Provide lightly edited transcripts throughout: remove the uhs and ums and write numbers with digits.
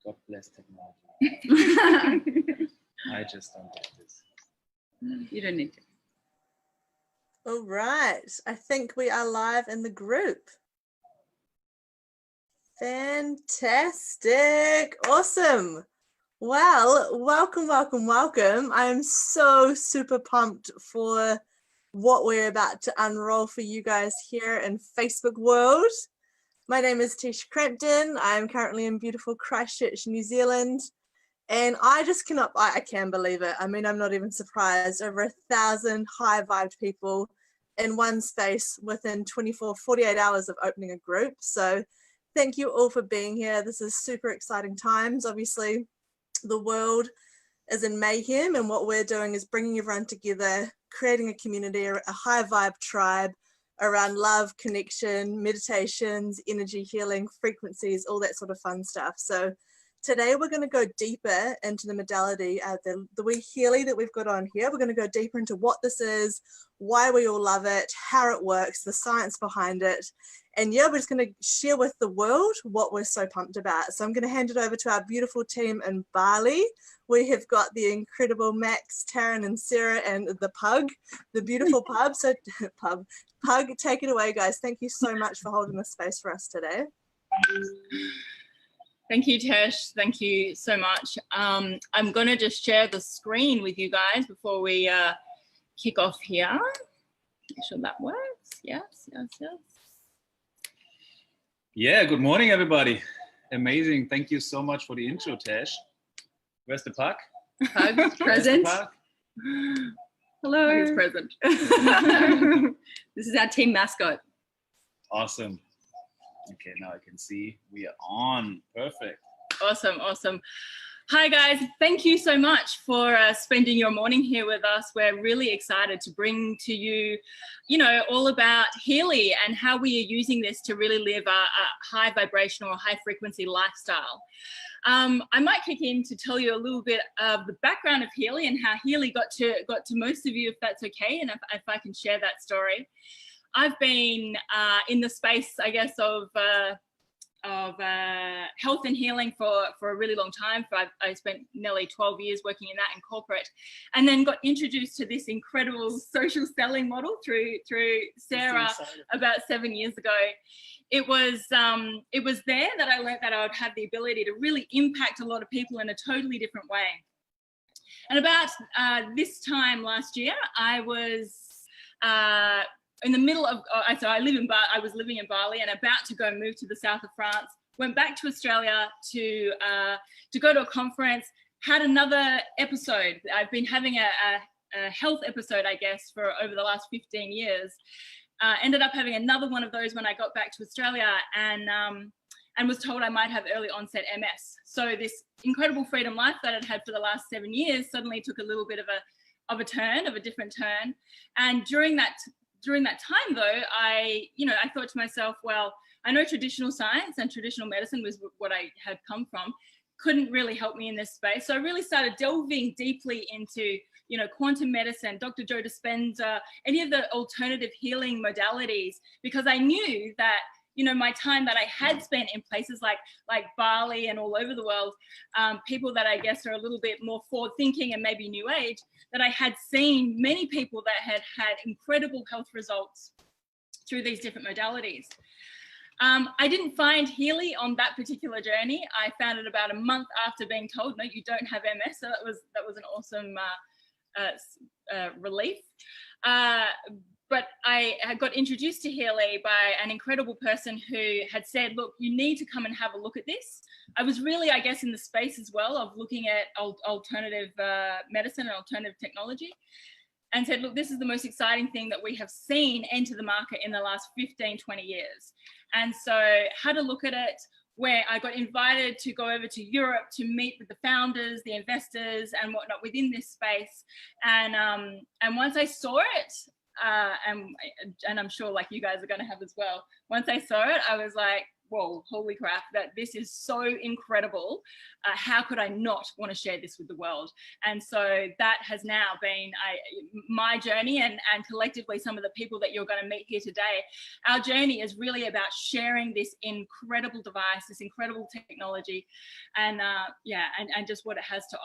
God bless technology. I just don't get this. You don't need to. All right, I think we are live in the group. Fantastic, awesome. Well, welcome. I am so super pumped for what we're about to unroll for you guys here in Facebook world. My name is Tisha Crampton. I am currently in beautiful Christchurch, New Zealand. And I can't believe it. I mean, I'm not even surprised. Over 1,000 high-vibed people in one space within 48 hours of opening a group. So thank you all for being here. This is super exciting times. Obviously, the world is in mayhem, and what we're doing is bringing everyone together, creating a community, a high-vibe tribe around love, connection, meditations, energy healing, frequencies, all that sort of fun stuff. So today we're going to go deeper into the modality, the wee Healy that we've got on here. We're going to go deeper into what this is, why we all love it, how it works, the science behind it. And yeah, we're just going to share with the world what we're so pumped about. So I'm going to hand it over to our beautiful team in Bali. We have got the incredible Max, Taryn and Sarah and the pug, the beautiful pug. So pug, take it away, guys. Thank you so much for holding this space for us today. Thank you, Tesh. Thank you so much. I'm going to just share the screen with you guys before we kick off here. Make sure that works. Yes. Yeah, good morning, everybody. Amazing. Thank you so much for the intro, Tesh. Where's the puck? Pug, present. Hello. Pug is present. This is our team mascot. Awesome. Okay, now I can see we are on. Perfect. Awesome. Hi, guys. Thank you so much for spending your morning here with us. We're really excited to bring to you, all about Healy and how we are using this to really live a high vibrational, high frequency lifestyle. I might kick in to tell you a little bit of the background of Healy and how Healy got to most of you, if that's okay, and if I can share that story. I've been in the space, I guess, of health and healing for a really long time. I spent nearly 12 years working in that in corporate, and then got introduced to this incredible social selling model through Sarah about 7 years ago. It was there that I learned that I would have the ability to really impact a lot of people in a totally different way. And about this time last year, I was in the middle of, I was living in Bali and about to go move to the south of France, went back to Australia to go to a conference, had another episode. I've been having a health episode, I guess, for over the last 15 years. Ended up having another one of those when I got back to Australia and was told I might have early onset MS. So this incredible freedom life that I'd had for the last 7 years suddenly took a little bit of a different turn. And during that time, though, I thought to myself, well, I know traditional science and traditional medicine was what I had come from, couldn't really help me in this space. So I really started delving deeply into, quantum medicine, Dr. Joe Dispenza, any of the alternative healing modalities, because I knew that, my time that I had spent in places like Bali and all over the world, people that I guess are a little bit more forward thinking and maybe new age, that I had seen many people that had had incredible health results through these different modalities. I didn't find Healy on that particular journey. I found it about a month after being told, no, you don't have MS. So that was an awesome relief. But I had got introduced to Healy by an incredible person who had said, look, you need to come and have a look at this. I was really, I guess, in the space as well of looking at alternative medicine and alternative technology, and said, look, this is the most exciting thing that we have seen enter the market in the last 15, 20 years. And so had a look at it, where I got invited to go over to Europe to meet with the founders, the investors and whatnot within this space. And once I saw it, and I'm sure like you guys are going to have as well, once I saw it, I was like, whoa, holy crap, that this is so incredible. How could I not want to share this with the world? And so that has now been my journey, and collectively some of the people that you're going to meet here today. Our journey is really about sharing this incredible device, this incredible technology, and and just what it has to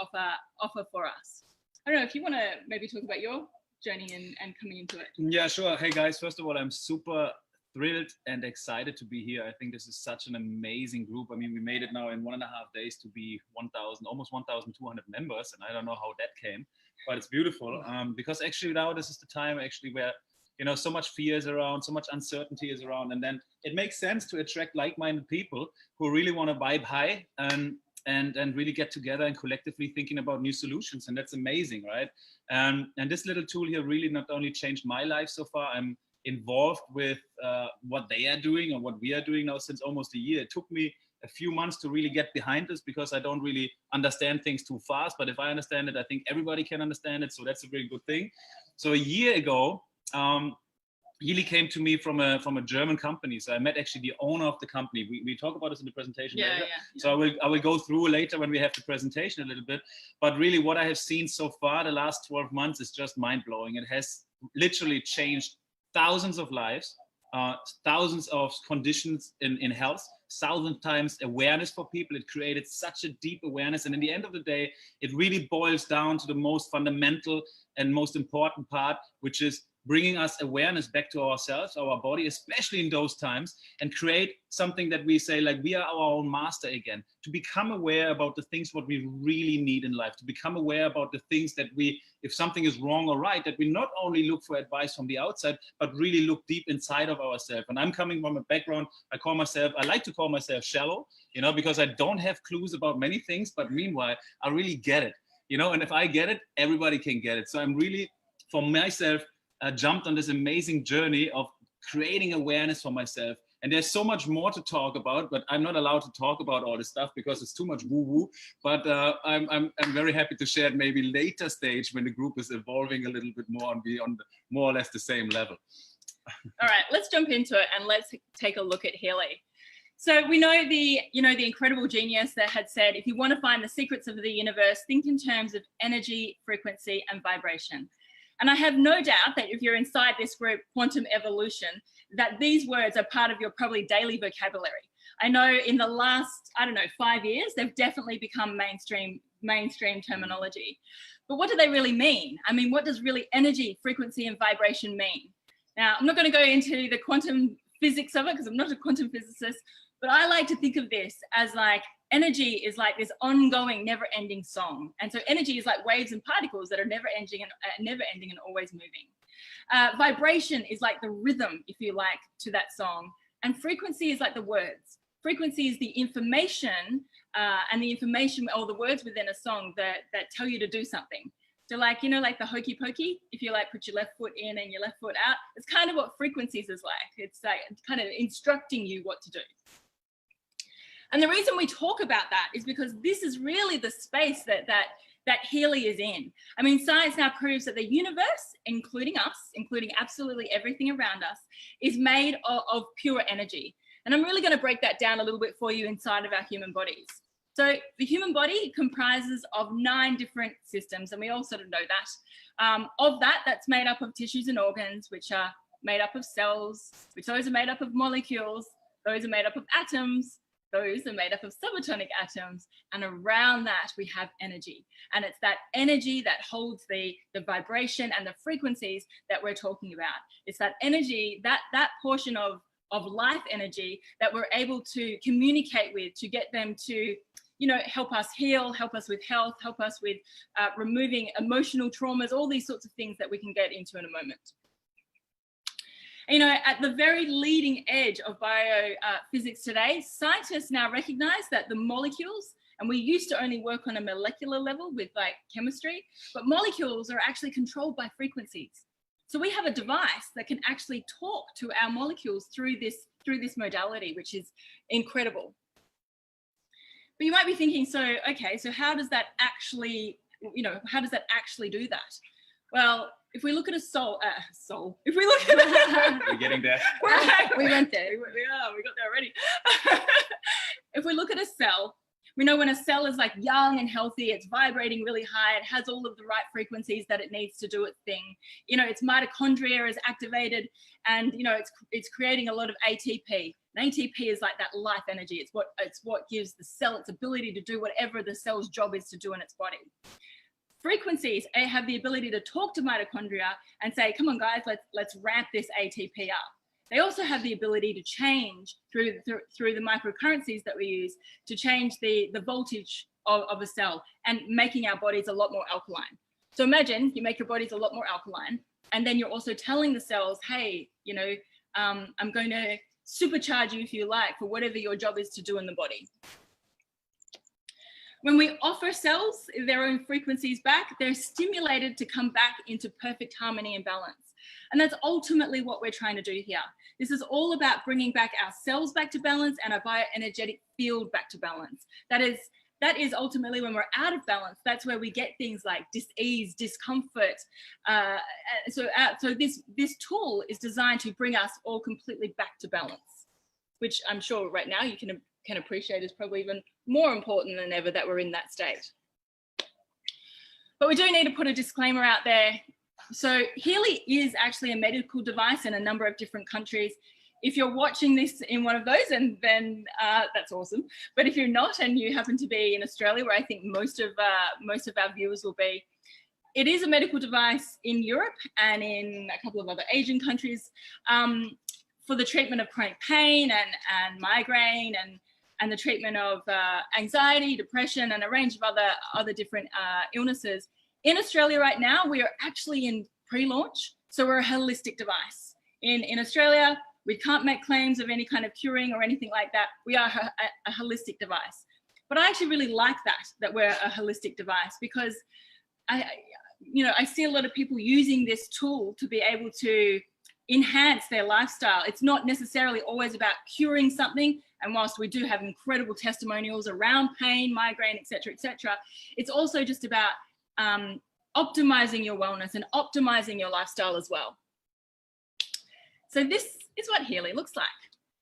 offer for us. I don't know if you want to maybe talk about your journey and coming into it. Yeah, sure. Hey guys, first of all, I'm super thrilled and excited to be here. I think this is such an amazing group. I mean, we made it now in 1.5 days to be 1,000, almost 1,200 members, and I don't know how that came, but it's beautiful because actually now this is the time actually where, you know, so much fear is around, so much uncertainty is around, and then it makes sense to attract like-minded people who really want to vibe high and really get together and collectively thinking about new solutions, and that's amazing, right? And this little tool here really not only changed my life so far. I'm involved with what they are doing or what we are doing now since almost a year. It took me a few months to really get behind this because I don't really understand things too fast, but if I understand it, I think everybody can understand it, so that's a very good thing. So a year ago, Healy came to me from a German company. So I met actually the owner of the company. We talk about this in the presentation later. So I will go through later when we have the presentation a little bit. But really what I have seen so far the last 12 months is just mind-blowing. It has literally changed thousands of lives, thousands of conditions in health, 1,000 times awareness for people. It created such a deep awareness. And in the end of the day, it really boils down to the most fundamental and most important part, which is bringing us awareness back to ourselves, our body, especially in those times, and create something that we say, like, we are our own master again, to become aware about the things what we really need in life, to become aware about the things that we, if something is wrong or right, that we not only look for advice from the outside, but really look deep inside of ourselves. And I'm coming from a background, I like to call myself shallow, you know, because I don't have clues about many things, but meanwhile, I really get it, you know, and if I get it, everybody can get it. So I'm really, for myself, jumped on this amazing journey of creating awareness for myself. And there's so much more to talk about, but I'm not allowed to talk about all this stuff because it's too much woo-woo. But I'm very happy to share it maybe later stage when the group is evolving a little bit more and be on the, more or less the same level. All right, let's jump into it and let's take a look at Healy. So we know the incredible genius that had said, if you want to find the secrets of the universe, think in terms of energy, frequency, and vibration. And I have no doubt that if you're inside this group, Quantum Evolution, that these words are part of your probably daily vocabulary. I know in the last, 5 years, they've definitely become mainstream terminology. But what do they really mean? I mean, what does really energy, frequency, and vibration mean? Now, I'm not going to go into the quantum physics of it because I'm not a quantum physicist, but I like to think of this as like energy is like this ongoing, never-ending song. And so energy is like waves and particles that are never ending and always moving. Vibration is like the rhythm, if you like, to that song. And frequency is like the words. Frequency is the information and the information or the words within a song that tell you to do something. So like, you know, like the hokey pokey, if you like put your left foot in and your left foot out, it's kind of what frequencies is like. It's like kind of instructing you what to do. And the reason we talk about that is because this is really the space that Healy is in. I mean, science now proves that the universe, including us, including absolutely everything around us, is made of pure energy. And I'm really going to break that down a little bit for you inside of our human bodies. So the human body comprises of 9 different systems, and we all sort of know that. Of that, that's made up of tissues and organs, which are made up of cells, which those are made up of molecules, those are made up of atoms, those are made up of subatomic atoms, and around that we have energy. And it's that energy that holds the vibration and the frequencies that we're talking about. It's that energy, that portion of life energy that we're able to communicate with, to get them to, you know, help us heal, help us with health, help us with removing emotional traumas, all these sorts of things that we can get into in a moment. You know, at the very leading edge of biophysics today, scientists now recognize that the molecules, and we used to only work on a molecular level with like chemistry, but molecules are actually controlled by frequencies. So we have a device that can actually talk to our molecules through this modality, which is incredible. But you might be thinking, so how does that actually, how does that actually do that? Well, if we look at a soul, if we look at We're getting there. we went there. We got there already. If we look at a cell, we know when a cell is like young and healthy, it's vibrating really high, it has all of the right frequencies that it needs to do its thing. You know, its mitochondria is activated, and you know, it's creating a lot of ATP. And ATP is like that life energy. It's what gives the cell its ability to do whatever the cell's job is to do in its body. Frequencies have the ability to talk to mitochondria and say, come on guys, let's ramp this ATP up. They also have the ability to change through the microcurrencies that we use to change the voltage of a cell, and making our bodies a lot more alkaline. So imagine you make your bodies a lot more alkaline, and then you're also telling the cells, hey, you know, I'm going to supercharge you, if you like, for whatever your job is to do in the body. When we offer cells their own frequencies back, they're stimulated to come back into perfect harmony and balance. And that's ultimately what we're trying to do here. This is all about bringing back our cells back to balance and our bioenergetic field back to balance. That is ultimately when we're out of balance. That's where we get things like dis-ease, discomfort. So this tool is designed to bring us all completely back to balance, which I'm sure right now you can appreciate is probably even more important than ever that we're in that state. But we do need to put a disclaimer out there. So Healy is actually a medical device in a number of different countries. If you're watching this in one of those, and then that's awesome. But if you're not, and you happen to be in Australia, where I think most of our viewers will be, it is a medical device in Europe and in a couple of other Asian countries for the treatment of chronic pain and migraine and the treatment of anxiety, depression, and a range of other different illnesses. In Australia right now, we are actually in pre-launch, so we're a holistic device. In Australia, we can't make claims of any kind of curing or anything like that. We are a holistic device. But I actually really like that we're a holistic device, because I see a lot of people using this tool to be able to enhance their lifestyle. It's not necessarily always about curing something. And whilst we do have incredible testimonials around pain, migraine, et cetera, it's also just about optimizing your wellness and optimizing your lifestyle as well. So this is what Healy looks like.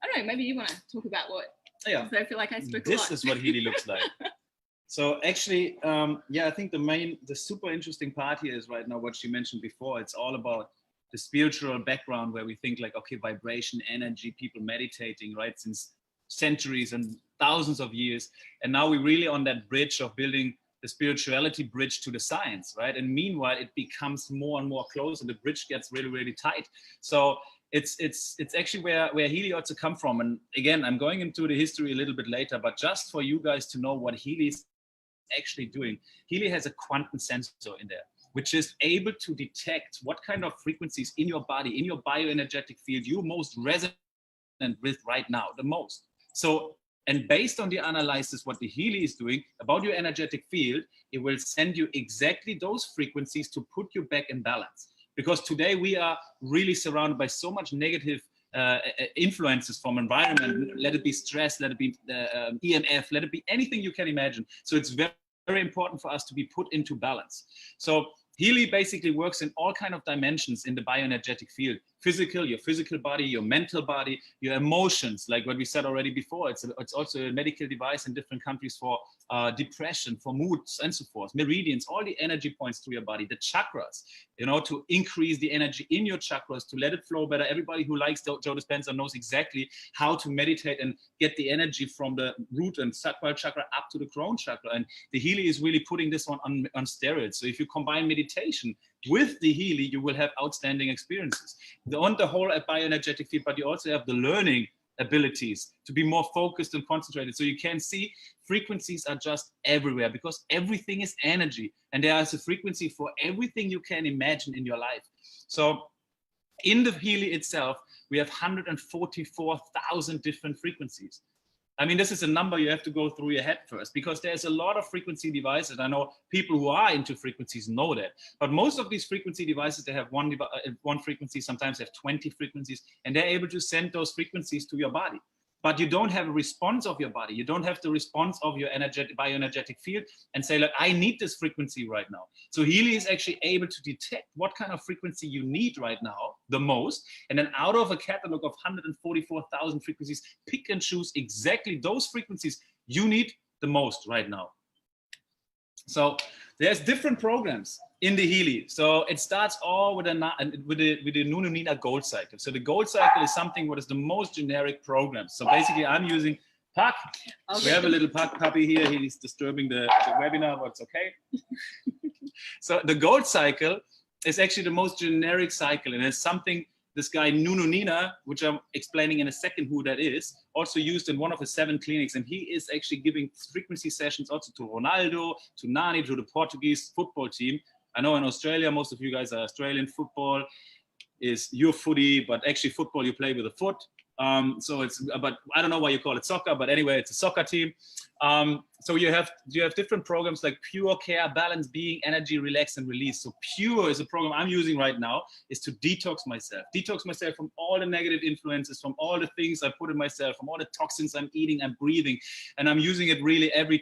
I don't know, maybe you want to talk about what? Yeah. So I feel like I spoke a lot. This is what Healy looks like. So actually, I think the super interesting part here is right now what she mentioned before. It's all about the spiritual background, where we think like, okay, vibration, energy, people meditating, right, since centuries and thousands of years. And now we're really on that bridge of building the spirituality bridge to the science, right? And meanwhile, it becomes more and more close, and the bridge gets really, really tight. So it's actually where Healy ought to come from. And again, I'm going into the history a little bit later, but just for you guys to know what Healy's actually doing. Healy has a quantum sensor in there, which is able to detect what kind of frequencies in your body, in your bioenergetic field, you're most resonant with right now, the most. So, and based on the analysis, what the Healy is doing about your energetic field, it will send you exactly those frequencies to put you back in balance. Because today we are really surrounded by so much negative influences from environment. Let it be stress, let it be EMF, let it be anything you can imagine. So it's very, very important for us to be put into balance. So Healy basically works in all kinds of dimensions in the bioenergetic field. Physical, your physical body, your mental body, your emotions, like what we said already before. It's also a medical device in different countries for depression, for moods, and so forth. Meridians, all the energy points to your body, the chakras, to increase the energy in your chakras, to let it flow better. Everybody who likes Joe Dispenza knows exactly how to meditate and get the energy from the root and sacral chakra up to the crown chakra. And the Healy is really putting this one on steroids. So if you combine meditation with the Healy, you will have outstanding experiences. On the whole bioenergetic field, but you also have the learning abilities to be more focused and concentrated. So you can see frequencies are just everywhere, because everything is energy, and there is a frequency for everything you can imagine in your life. So in the Healy itself, we have 144,000 different frequencies. I mean, this is a number you have to go through your head first, because there's a lot of frequency devices. I know people who are into frequencies know that, but most of these frequency devices, they have one frequency, sometimes they have 20 frequencies, and they're able to send those frequencies to your body. but you don't have a response of your body. You don't have the response of your bioenergetic field and say, look, I need this frequency right now. So Healy is actually able to detect what kind of frequency you need right now the most. And then out of a catalog of 144,000 frequencies, pick and choose exactly those frequencies you need the most right now. So there's different programs in the Healy. So it starts all with the Nunu-Nina gold cycle. So the gold cycle is something what is the most generic program. So basically I'm using Puck. We have a little Puck puppy here. He's disturbing the webinar, but it's okay. So the gold cycle is actually the most generic cycle. And it's something this guy Nunu-Nina, which I'm explaining in a second who that is, also used in one of his 7 clinics. And he is actually giving frequency sessions also to Ronaldo, to Nani, to the Portuguese football team. I know in Australia, most of you guys are Australian. Football is your footy, but actually football you play with a foot. So it's, but I don't know why you call it soccer, but anyway, it's a soccer team. So you have different programs like Pure Care, Balance, Being, Energy, Relax, and Release. So Pure is a program I'm using right now, is to detox myself from all the negative influences, from all the things I put in myself, from all the toxins I'm eating and breathing. And I'm using it really every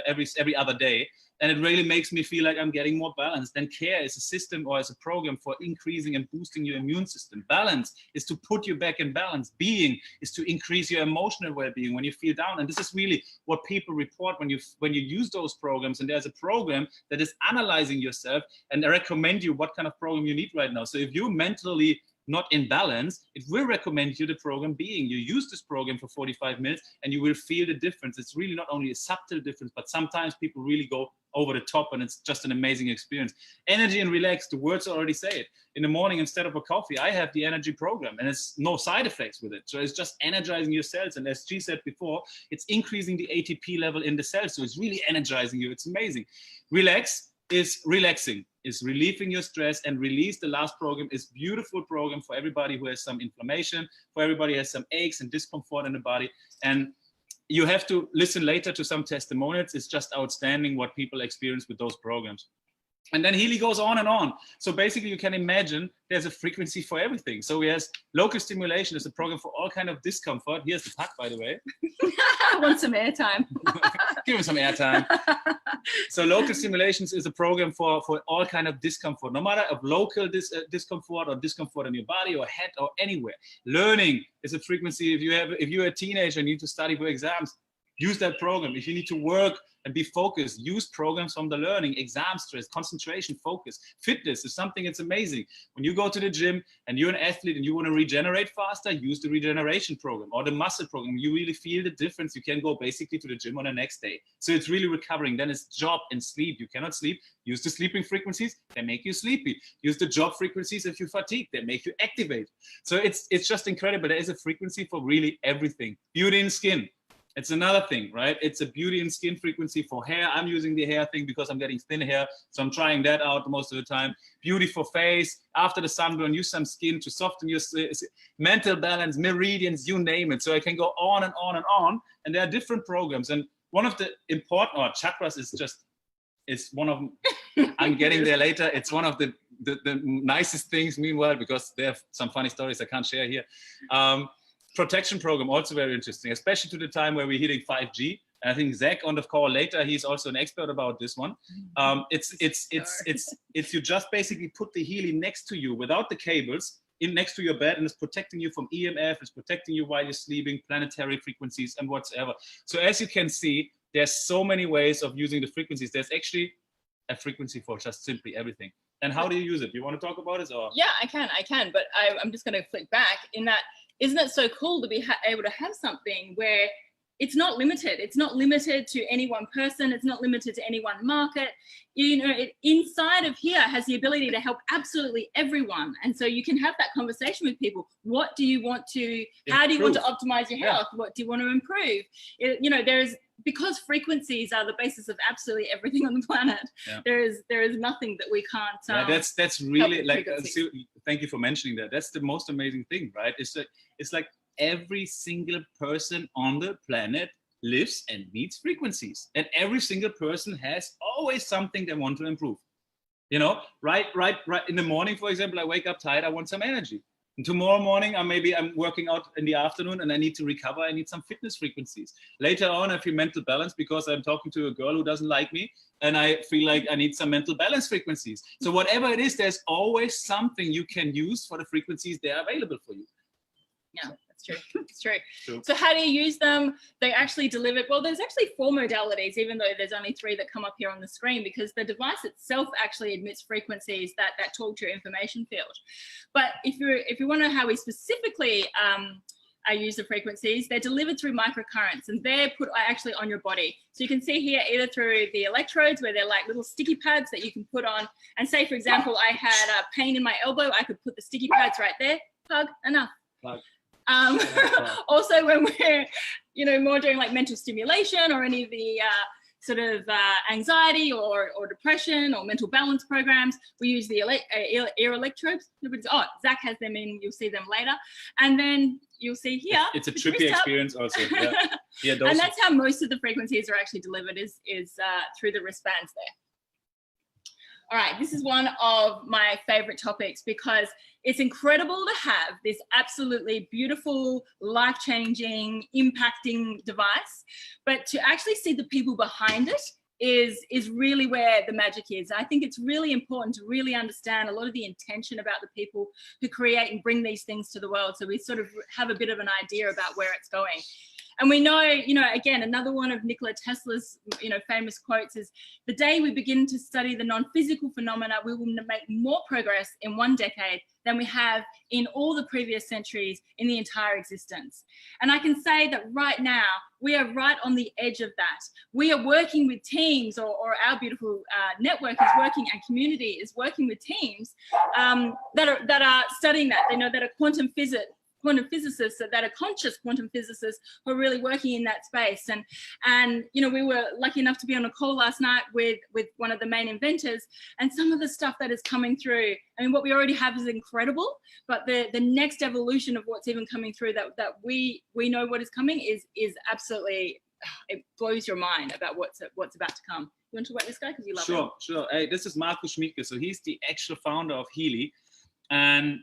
every other day. And it really makes me feel like I'm getting more balanced. Then Care is a system or as a program for increasing and boosting your immune system. Balance is to put you back in balance. Being is to increase your emotional well-being when you feel down. And this is really what people report when you use those programs. And there's a program that is analyzing yourself, and I recommend you what kind of program you need right now. So if you're mentally not in balance, it will recommend you the program Being. You use this program for 45 minutes and you will feel the difference. It's really not only a subtle difference, but sometimes people really go over the top and it's just an amazing experience. Energy and Relax, the words already say it. In the morning, instead of a coffee, I have the energy program and it's no side effects with it. So it's just energizing your cells. And as G said before, it's increasing the ATP level in the cells. So it's really energizing you. It's amazing. Relax is relaxing, is relieving your stress. And Release, the last program, is beautiful program for everybody who has some inflammation, for everybody who has some aches and discomfort in the body. And you have to listen later to some testimonials. It's just outstanding what people experience with those programs. And then Healy goes on and on. So basically you can imagine there's a frequency for everything. So he has local stimulation is a program for all kind of discomfort. Here's the Puck, by the way. I want some airtime. Give him some airtime. So local stimulations is a program for all kind of discomfort, no matter of local discomfort or discomfort in your body or head or anywhere. Learning is a frequency. If you're a teenager and you need to study for exams, use that program. If you need to work and be focused, use programs from the learning, exam stress, concentration, focus. Fitness is something that's amazing. When you go to the gym and you're an athlete and you want to regenerate faster, use the regeneration program or the muscle program. You really feel the difference. You can go basically to the gym on the next day. So it's really recovering. Then it's job and sleep. You cannot sleep. Use the sleeping frequencies. They make you sleepy. Use the job frequencies if you fatigue. They make you activate. So it's just incredible. There is a frequency for really everything. Beauty and skin. It's another thing, right? It's a beauty and skin frequency for hair. I'm using the hair thing because I'm getting thin hair. So I'm trying that out most of the time. Beauty for face. After the sunburn, use some skin to soften your mental balance, meridians, you name it. So I can go on and on and on. And there are different programs. And one of the important, chakras is just, it's one of them. I'm getting there later. It's one of the nicest things, meanwhile, because they have some funny stories I can't share here. Protection program, also very interesting, especially to the time where we're hitting 5G. And I think Zach on the call later, he's also an expert about this one. It's you just basically put the Healy next to you without the cables, next to your bed, and it's protecting you from EMF, it's protecting you while you're sleeping, planetary frequencies and whatsoever. So as you can see, there's so many ways of using the frequencies. There's actually a frequency for just simply everything. And how do you use it? You want to talk about it? Or? Yeah, I can, but I'm just going to flick back in that. Isn't it so cool to be able to have something where it's not limited? It's not limited to any one person. It's not limited to any one market. You know, inside of here has the ability to help absolutely everyone. And so you can have that conversation with people. What do you want to, how do you want to optimize your health? Yeah. What do you want to improve? You know, because frequencies are the basis of absolutely everything on the planet. Yeah. There is nothing that we can't. Yeah, that's really like. Thank you for mentioning that. That's the most amazing thing, right? It's like every single person on the planet lives and needs frequencies, and every single person has always something they want to improve. You know, right in the morning, for example, I wake up tired. I want some energy. And tomorrow morning, I'm working out in the afternoon and I need to recover. I need some fitness frequencies. Later on, I feel mental balance because I'm talking to a girl who doesn't like me and I feel like I need some mental balance frequencies. So whatever it is, there's always something you can use for the frequencies that are available for you. Yeah, that's true. It's true. So how do you use them? They actually deliver, well, there's actually 4 modalities, even though there's only 3 that come up here on the screen, because the device itself actually emits frequencies that talk to your information field. But if you want to know how we specifically use the frequencies, they're delivered through microcurrents, and they're put actually on your body. So you can see here either through the electrodes, where they're like little sticky pads that you can put on. And say, for example, I had pain in my elbow, I could put the sticky pads right there. Plug, enough. Plug. Also, when we're more doing like mental stimulation or any of the sort of anxiety or depression or mental balance programs, we use the ear electrodes. Zach has them in, you'll see them later. And then you'll see here. It's a trippy experience also. Yeah. And that's how most of the frequencies are actually delivered is through the wristbands there. All right, this is one of my favorite topics because it's incredible to have this absolutely beautiful, life-changing, impacting device, but to actually see the people behind it is really where the magic is. I think it's really important to really understand a lot of the intention about the people who create and bring these things to the world, so we sort of have a bit of an idea about where it's going. And we know, again, another one of Nikola Tesla's, famous quotes is, the day we begin to study the non-physical phenomena, we will make more progress in 1 decade than we have in all the previous centuries in the entire existence. And I can say that right now, we are right on the edge of that. We are working with teams, or our beautiful network is working, and community is working with teams that are studying that, that are quantum physicists, that are conscious quantum physicists who are really working in that space. And we were lucky enough to be on a call last night with one of the main inventors, and some of the stuff that is coming through, I mean, what we already have is incredible, but the next evolution of what's even coming through that we know what is coming is absolutely, it blows your mind about what's about to come. You want to talk about this guy because you love him? Sure. Hey, this is Markus Schmiedke. So he's the actual founder of Healy, and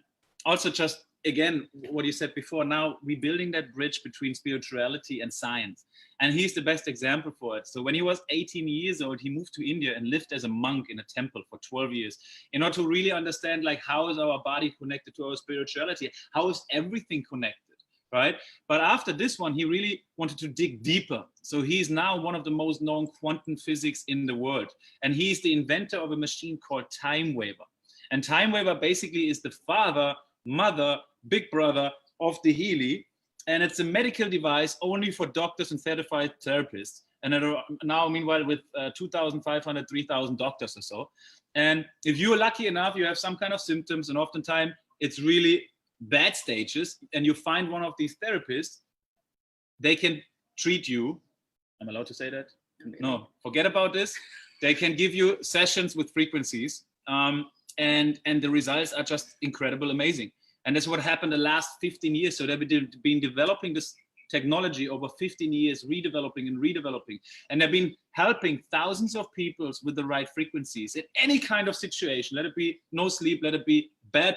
also just again, what you said before, now we're building that bridge between spirituality and science. And he's the best example for it. So when he was 18 years old, he moved to India and lived as a monk in a temple for 12 years in order to really understand, like, how is our body connected to our spirituality? How is everything connected, right? But after this one, he really wanted to dig deeper. So he's now one of the most known quantum physics in the world. And he's the inventor of a machine called Time Waver. And Time Waver basically is the father, mother, big brother of the Healy, and it's a medical device only for doctors and certified therapists. And now, meanwhile, with 2,500, 3,000 doctors or so. And if you're lucky enough, you have some kind of symptoms, and oftentimes it's really bad stages, and you find one of these therapists, they can treat you. I'm allowed to say that? No, forget about this. They can give you sessions with frequencies, and the results are just incredible, amazing. And that's what happened the last 15 years. So they've been developing this technology over 15 years, redeveloping. And they've been helping thousands of people with the right frequencies in any kind of situation. Let it be no sleep, let it be bad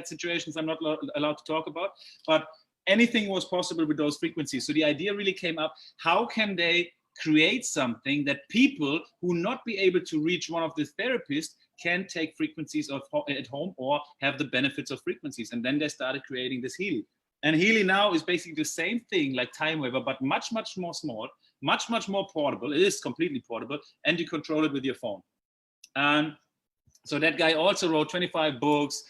situations I'm not allowed to talk about. But anything was possible with those frequencies. So the idea really came up, how can they create something that people who not be able to reach one of the therapists can take frequencies at home or have the benefits of frequencies. And then they started creating this Healy. And Healy now is basically the same thing like Time Waver, but much more small, much more portable. It is completely portable, and you control it with your phone. So that guy also wrote 25 books.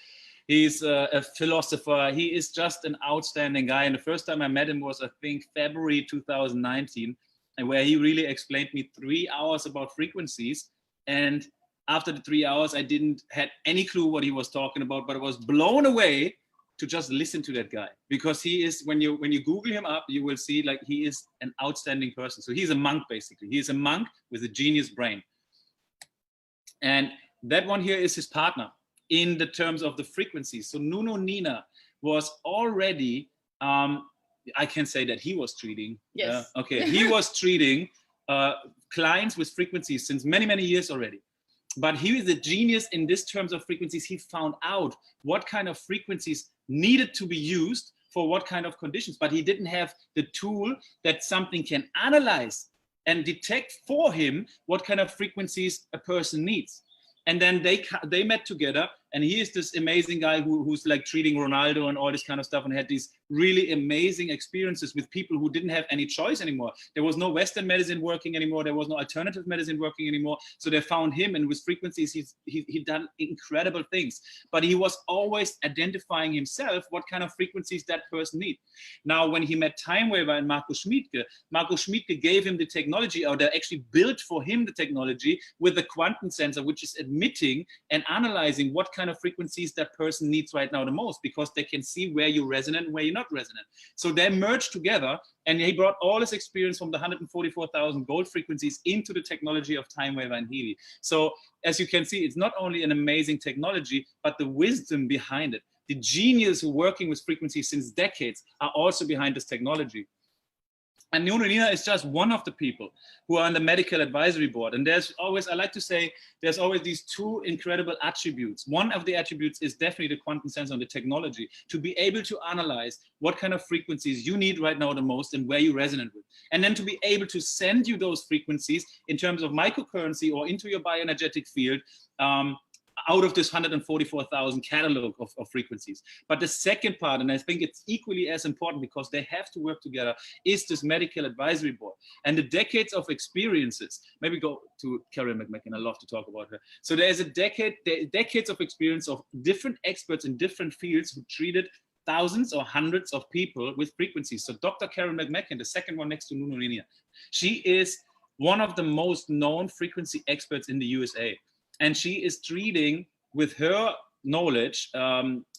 He's a philosopher. He is just an outstanding guy. And the first time I met him was, I think, February 2019, and where he really explained me 3 hours about frequencies. And after the 3 hours, I didn't had any clue what he was talking about, but I was blown away to just listen to that guy, because he is, when you Google him up, you will see, like, he is an outstanding person. So he's a monk, basically. He is a monk with a genius brain. And that one here is his partner in the terms of the frequencies. So Nuno Nina was already, I can say that he was treating. Yes. Okay, he was treating clients with frequencies since many years already. But he is a genius in this terms of frequencies. He found out what kind of frequencies needed to be used for what kind of conditions, but he didn't have the tool that something can analyze and detect for him what kind of frequencies a person needs. And then they met together, and he is this amazing guy who's like treating Ronaldo and all this kind of stuff, and had these really amazing experiences with people who didn't have any choice anymore. There was no Western medicine working anymore. There was no alternative medicine working anymore. So they found him, and with frequencies, he'd done incredible things. But he was always identifying himself what kind of frequencies that person needs. Now, when he met Timewaver and Marco Schmidtke gave him the technology, or they actually built for him the technology with the quantum sensor, which is admitting and analyzing what kind of frequencies that person needs right now the most, because they can see where you're resonant and where you're not resonant. So they merged together, and he brought all his experience from the 144,000 gold frequencies into the technology of Timewaver and Healy. So as you can see, it's not only an amazing technology, but the wisdom behind it. The genius who are working with frequencies since decades are also behind this technology. And Nuno Nina is just one of the people who are on the medical advisory board. And there's always, I like to say, there's always these two incredible attributes. One of the attributes is definitely the quantum sensor and the technology, to be able to analyze what kind of frequencies you need right now the most and where you resonate with. And then to be able to send you those frequencies in terms of microcurrency or into your bioenergetic field, out of this 144,000 catalog of frequencies. But the second part, and I think it's equally as important because they have to work together, is this medical advisory board. And the decades of experiences, maybe go to Karen McMacken, I love to talk about her. So there's decades of experience of different experts in different fields who treated thousands or hundreds of people with frequencies. So Dr. Karen McMacken, the second one next to Nuno Nina, she is one of the most known frequency experts in the USA. And she is treating with her knowledge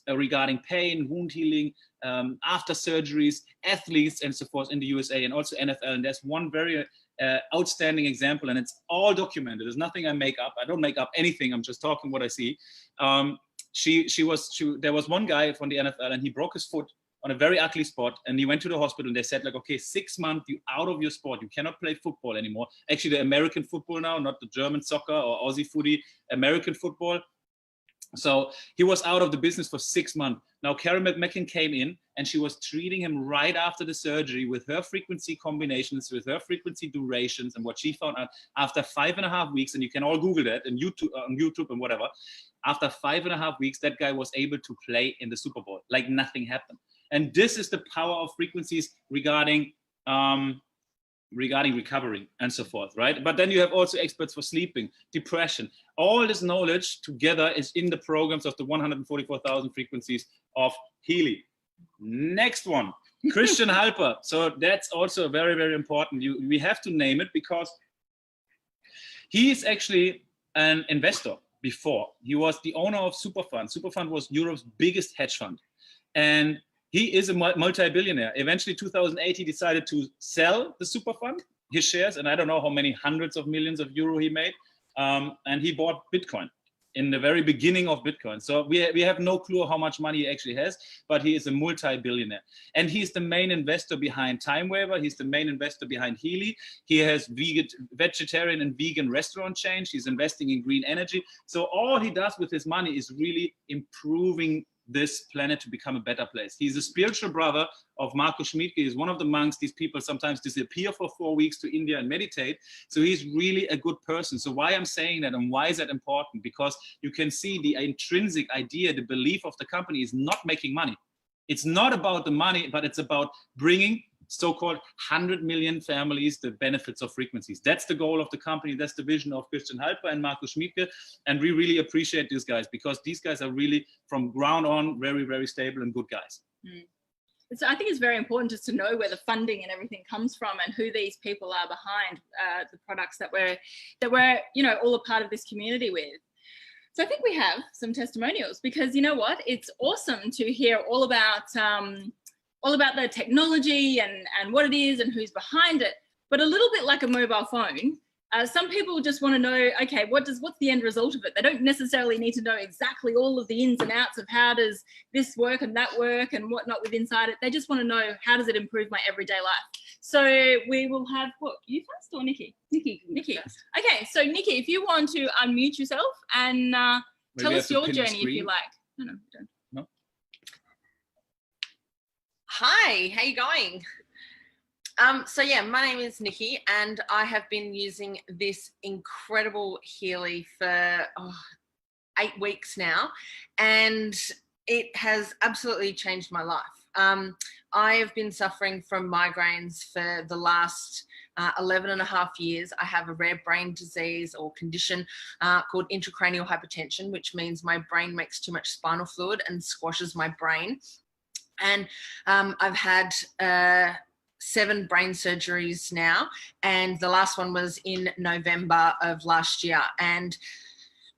regarding pain, wound healing, after surgeries, athletes, and so forth in the USA, and also NFL. And there's one very outstanding example, and it's all documented. There's nothing I make up. I don't make up anything. I'm just talking what I see. There was one guy from the NFL, and he broke his foot on a very ugly spot, and he went to the hospital, and they said, like, okay, 6 months, you out of your sport, you cannot play football anymore. Actually, the American football now, not the German soccer or Aussie footy, American football. So he was out of the business for 6 months. Now, Karen McMacken came in, and she was treating him right after the surgery with her frequency combinations, with her frequency durations, and what she found out after 5.5 weeks, and you can all Google that on YouTube and whatever. After 5.5 weeks, that guy was able to play in the Super Bowl, like nothing happened. And this is the power of frequencies regarding recovery and so forth, right? But then you have also experts for sleeping, depression. All this knowledge together is in the programs of the 144,000 frequencies of Healy. Next one, Christian Halper. So that's also very, very important. We have to name it because he is actually an investor before. He was the owner of Superfund. Superfund was Europe's biggest hedge fund. And he is a multi-billionaire. Eventually, 2008, he decided to sell the Superfund, his shares, and I don't know how many hundreds of millions of euro he made. And he bought Bitcoin in the very beginning of Bitcoin. So we have no clue how much money he actually has, but he is a multi-billionaire. And he's the main investor behind Timewaver. He's the main investor behind Healy. He has vegetarian and vegan restaurant chains. He's investing in green energy. So all he does with his money is really improving this planet to become a better place. He's a spiritual brother of Marco Schmidtke. He's one of the monks. These people sometimes disappear for 4 weeks to India and meditate. So he's really a good person. So why I'm saying that and why is that important? Because you can see the intrinsic idea, the belief of the company is not making money. It's not about the money, but it's about bringing so-called 100 million families the benefits of frequencies. That's the goal of the company. That's the vision of Christian Halper and Marco Schmidtke. And we really appreciate these guys because these guys are really from ground on very, very stable and good guys. So I think it's very important just to know where the funding and everything comes from and who these people are behind the products that we're all a part of this community with. So I think we have some testimonials because you know what? It's awesome to hear all about the technology and what it is and who's behind it. But a little bit like a mobile phone, Some people just want to know, okay, what's the end result of it? They don't necessarily need to know exactly all of the ins and outs of how does this work and that work and whatnot with inside it. They just want to know, how does it improve my everyday life? So we will have, what, you first or Nikki? Nikki. Okay, so Nikki, if you want to unmute yourself and tell us your journey if you like. No, don't. No. Hi, how you going? So yeah, my name is Nikki and I have been using this incredible Healy for 8 weeks now, and it has absolutely changed my life. I have been suffering from migraines for the last 11 and a half years. I have a rare brain disease or condition called intracranial hypertension, which means my brain makes too much spinal fluid and squashes my brain. And I've had 7 brain surgeries now, and the last one was in November of last year. And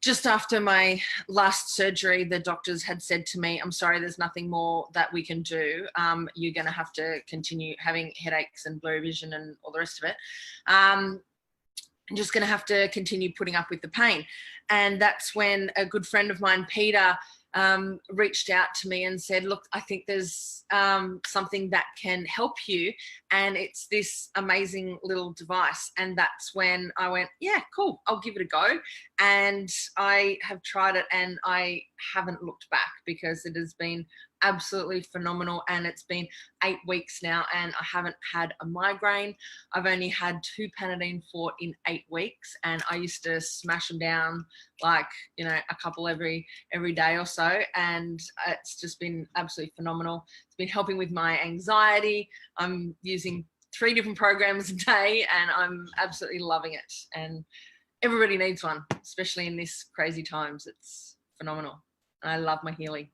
just after my last surgery, the doctors had said to me, I'm sorry, there's nothing more that we can do. You're going to have to continue having headaches and blurry vision and all the rest of it. I'm just going to have to continue putting up with the pain. And that's when a good friend of mine, Peter, reached out to me and said, look, I think there's something that can help you, and it's this amazing little device. And that's when I went, yeah, cool, I'll give it a go. And I have tried it and I haven't looked back, because it has been absolutely phenomenal. And it's been 8 weeks now and I haven't had a migraine. I've only had 2 Panadeine Forte in 8 weeks, and I used to smash them down like, you know, a couple every day or so, and it's just been absolutely phenomenal. It's been helping with my anxiety. I'm using 3 different programs a day and I'm absolutely loving it, and everybody needs one, especially in this crazy times. It's phenomenal. I love my Healy.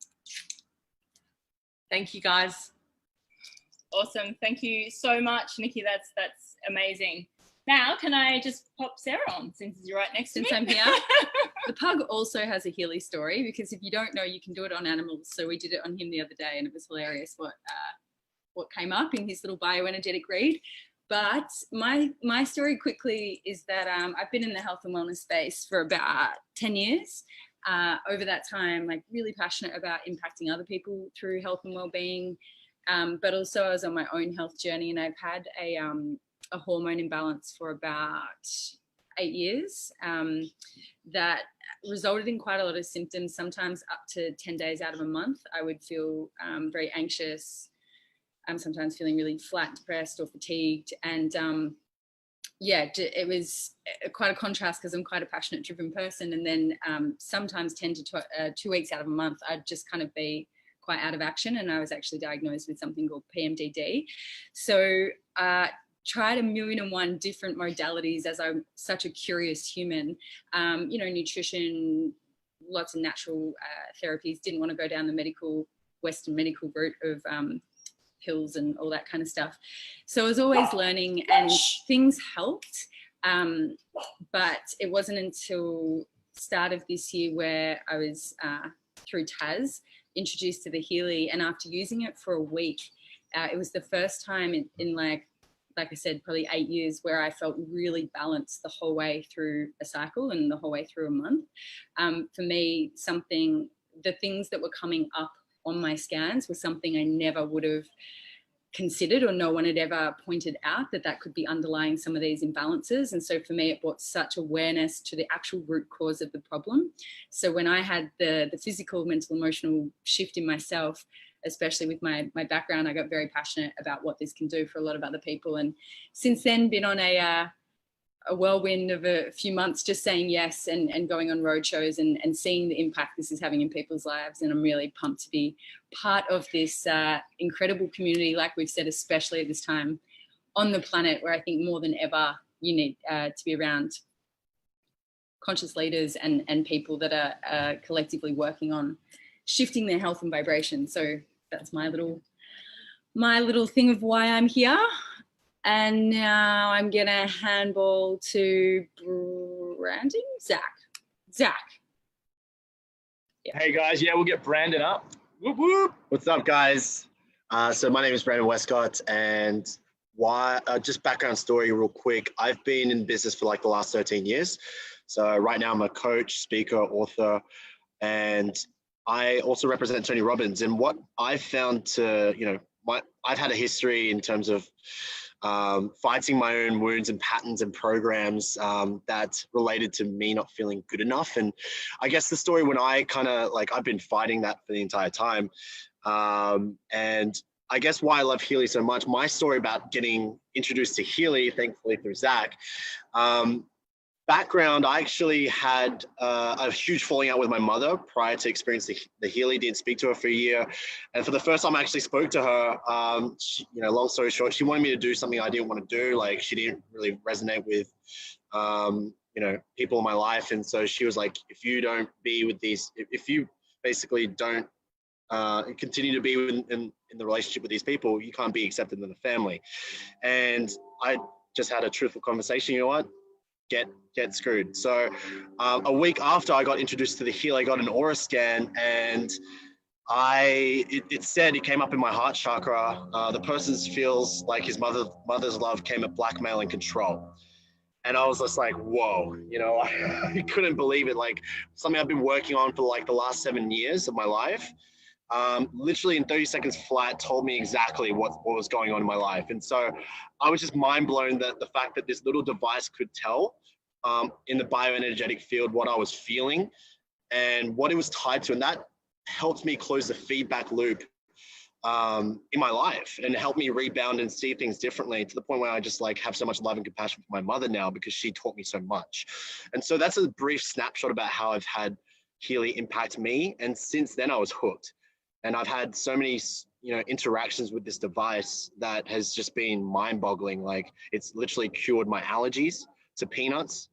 Thank you, guys. Awesome. Thank you so much, Nikki. That's amazing. Now, can I just pop Sarah on, since you're right next to me? Since I'm here. The pug also has a Healy story, because if you don't know, you can do it on animals. So we did it on him the other day, and it was hilarious what came up in his little bioenergetic read. But my story quickly is that I've been in the health and wellness space for about 10 years. Over that time, like, really passionate about impacting other people through health and well-being, but also I was on my own health journey, and I've had a hormone imbalance for about 8 years that resulted in quite a lot of symptoms. Sometimes up to 10 days out of a month, I would feel very anxious, sometimes feeling really flat, depressed or fatigued. And yeah, it was quite a contrast, because I'm quite a passionate, driven person. And then sometimes 10 to 2 weeks out of a month, I'd just kind of be quite out of action. And I was actually diagnosed with something called PMDD. So tried 1,000,001 different modalities, as I'm such a curious human, you know, nutrition, lots of natural therapies. Didn't want to go down the Western medical route of pills and all that kind of stuff. So I was always learning, and things helped. But it wasn't until start of this year where I was, through Taz, introduced to the Healy. And after using it for a week, it was the first time in like I said, probably 8 years, where I felt really balanced the whole way through a cycle and the whole way through a month. For me, the things that were coming up on my scans was something I never would have considered, or no one had ever pointed out that could be underlying some of these imbalances. And so for me, it brought such awareness to the actual root cause of the problem. So when I had the physical, mental, emotional shift in myself, especially with my background, I got very passionate about what this can do for a lot of other people. And since then, been on a whirlwind of a few months, just saying yes and going on road shows and seeing the impact this is having in people's lives. And I'm really pumped to be part of this incredible community, like we've said, especially at this time on the planet, where I think more than ever you need to be around conscious leaders and people that are collectively working on shifting their health and vibration. So that's my little thing of why I'm here. And now I'm gonna handball to Brandon, Zach. Yeah. Hey guys, yeah, we'll get Brandon up. Whoop whoop. What's up, guys? So my name is Brandon Westcott, and why, just background story real quick. I've been in business for like the last 13 years. So right now I'm a coach, speaker, author, and I also represent Tony Robbins. And what I've found to, I've had a history in terms of fighting my own wounds and patterns and programs that related to me not feeling good enough. And I guess the story when I kind of I've been fighting that for the entire time. And I guess why I love Healy so much, my story about getting introduced to Healy, thankfully through Zach, background, I actually had a huge falling out with my mother prior to experiencing the Healy. Didn't speak to her for a year. And for the first time I actually spoke to her, long story short, she wanted me to do something I didn't want to do. Like, she didn't really resonate with, people in my life. And so she was like, if you don't be with these, if you basically don't continue to be in the relationship with these people, you can't be accepted in the family. And I just had a truthful conversation. You know what? Get screwed. So a week after I got introduced to the Healy, I got an aura scan, and it said, it came up in my heart chakra, the person feels like his mother's love came at blackmail and control. And I was just like, whoa, I couldn't believe it. Like, something I've been working on for like the last 7 years of my life, literally in 30 seconds flat told me exactly what was going on in my life. And so I was just mind blown that the fact that this little device could tell in the bioenergetic field what I was feeling and what it was tied to. And that helped me close the feedback loop in my life and helped me rebound and see things differently, to the point where I just have so much love and compassion for my mother now, because she taught me so much. And so that's a brief snapshot about how I've had Healy impact me. And since then I was hooked. And I've had so many, interactions with this device that has just been mind-boggling. Like, it's literally cured my allergies to peanuts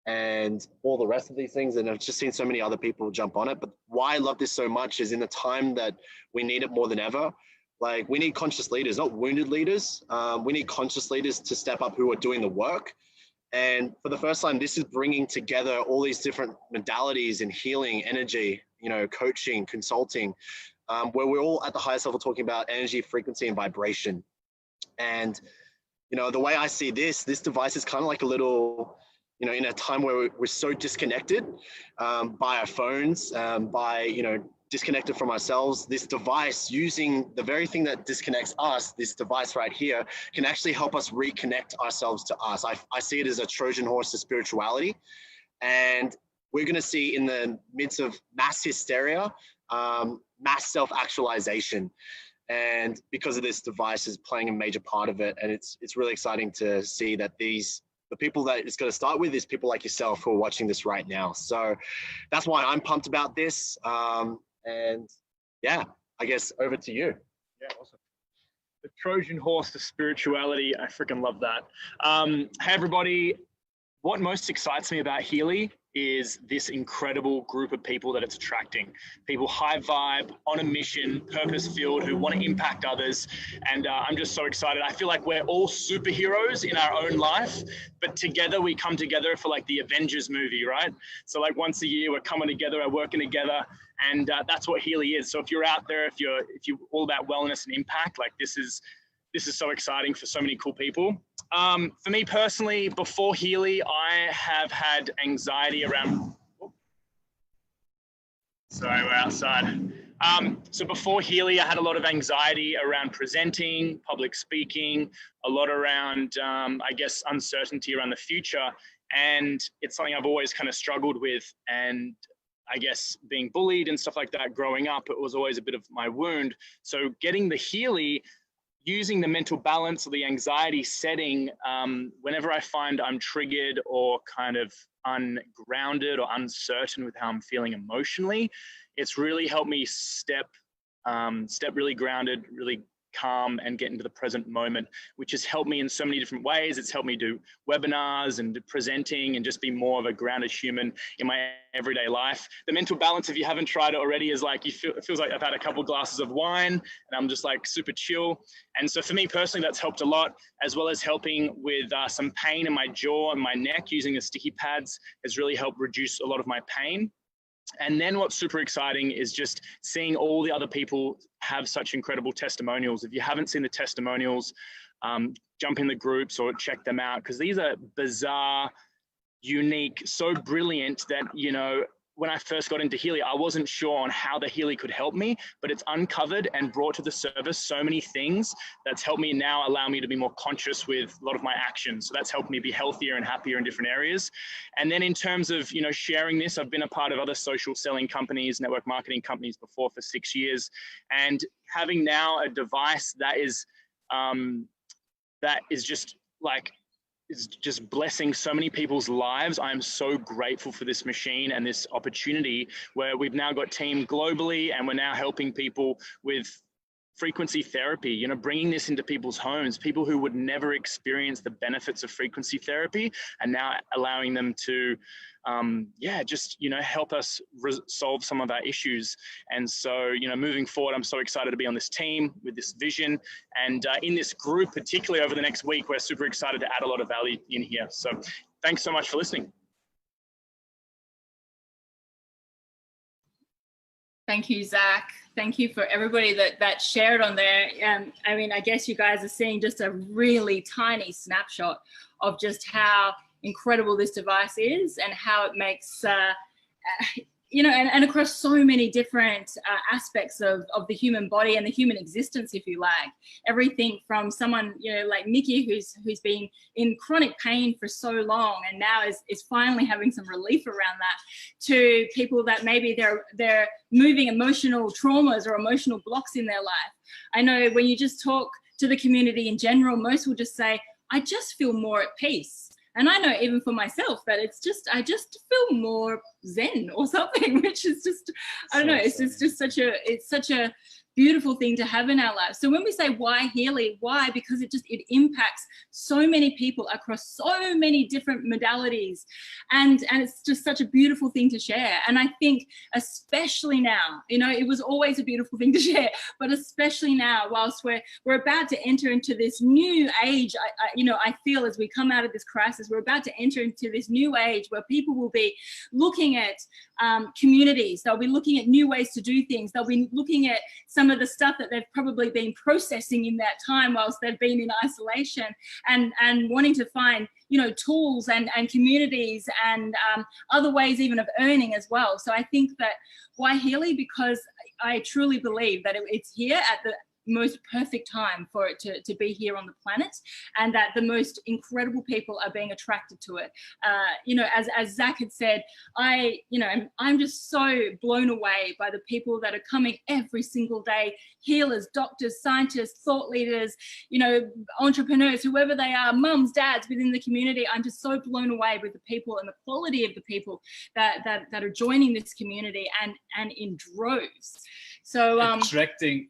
and all the rest of these things. And I've just seen so many other people jump on it. But why I love this so much is, in the time that we need it more than ever, we need conscious leaders, not wounded leaders. We need conscious leaders to step up who are doing the work. And for the first time, this is bringing together all these different modalities in healing, energy, coaching, consulting, where we're all at the highest level talking about energy, frequency, and vibration. And, the way I see this device is kind of like a little, in a time where we're so disconnected by our phones, disconnected from ourselves. This device, using the very thing that disconnects us, this device right here, can actually help us reconnect ourselves to us. I see it as a Trojan horse to spirituality. And we're going to see, in the midst of mass hysteria, mass self-actualization. And because of this device is playing a major part of it. And it's really exciting to see that the people that it's going to start with is people like yourself who are watching this right now. So that's why I'm pumped about this. And yeah, I guess over to you. Yeah, awesome. The Trojan horse to spirituality. I freaking love that. Hey, everybody. What most excites me about Healy is this incredible group of people that it's attracting. People high vibe, on a mission, purpose-filled, who want to impact others. And I'm just so excited. I feel like we're all superheroes in our own life, but together we come together for the Avengers movie, right? So once a year, we're coming together, we're working together, and that's what Healy is. So if you're out there, if you're all about wellness and impact, this is so exciting for so many cool people. For me personally, before Healy, I have had anxiety around, sorry, we're outside. So before Healy, I had a lot of anxiety around presenting, public speaking, a lot around, I guess, uncertainty around the future. And it's something I've always kind of struggled with. And I guess being bullied and stuff like that growing up, it was always a bit of my wound. So getting the Healy, using the mental balance or the anxiety setting, whenever I find I'm triggered or kind of ungrounded or uncertain with how I'm feeling emotionally, it's really helped me step really grounded, really calm, and get into the present moment, which has helped me in so many different ways. It's helped me do webinars and presenting and just be more of a grounded human in my everyday life. The mental balance, if you haven't tried it already, is it feels like I've had a couple glasses of wine and I'm just super chill. And so for me personally, that's helped a lot, as well as helping with some pain in my jaw and my neck. Using the sticky pads has really helped reduce a lot of my pain. And then what's super exciting is just seeing all the other people have such incredible testimonials. If you haven't seen the testimonials, jump in the groups or check them out, because these are bizarre, unique, so brilliant that, you know, when I first got into Healy, I wasn't sure on how the Healy could help me, but it's uncovered and brought to the surface so many things that's helped me now, allow me to be more conscious with a lot of my actions. So that's helped me be healthier and happier in different areas. And then in terms of, you know, sharing this, I've been a part of other social selling companies, network marketing companies before for 6 years, and having now a device that is just like, is just blessing so many people's lives. I'm so grateful for this machine and this opportunity where we've now got team globally, and we're now helping people with frequency therapy, you know, bringing this into people's homes, people who would never experience the benefits of frequency therapy, and now allowing them to, just, you know, help us solve some of our issues. And so, you know, moving forward, I'm so excited to be on this team with this vision, and in this group, particularly over the next week, we're super excited to add a lot of value in here. So thanks so much for listening. Thank you, Zach. Thank you for everybody that shared on there. I mean, I guess you guys are seeing just a really tiny snapshot of just how incredible this device is, and how it makes, you know, and across so many different aspects of the human body and the human existence, if you like. Everything from someone, you know, like Nikki, who's been in chronic pain for so long and now is finally having some relief around that, to people that maybe they're moving emotional traumas or emotional blocks in their life. I know when you just talk to the community in general, most will just say, I just feel more at peace. And I know even for myself that it's just, I just feel more zen or something, which is just, I don't know, it's just such a beautiful thing to have in our lives. So when we say why Healy, why? Because it impacts so many people across so many different modalities, and it's just such a beautiful thing to share. And I think especially now, you know, it was always a beautiful thing to share, but especially now, whilst we're about to enter into this new age, I feel as we come out of this crisis, we're about to enter into this new age where people will be looking at communities, they'll be looking at new ways to do things, they'll be looking at some of the stuff that they've probably been processing in that time whilst they've been in isolation, and wanting to find, you know, tools and communities and other ways even of earning as well. So I think that why Healy? Because I truly believe that it's here at the most perfect time for it to be here on the planet, and that the most incredible people are being attracted to it. You know, as Zach had said, I'm just so blown away by the people that are coming every single day, healers, doctors, scientists, thought leaders, you know, entrepreneurs, whoever they are, mums, dads within the community. I'm just so blown away with the people and the quality of the people that are joining this community, and in droves. So attracting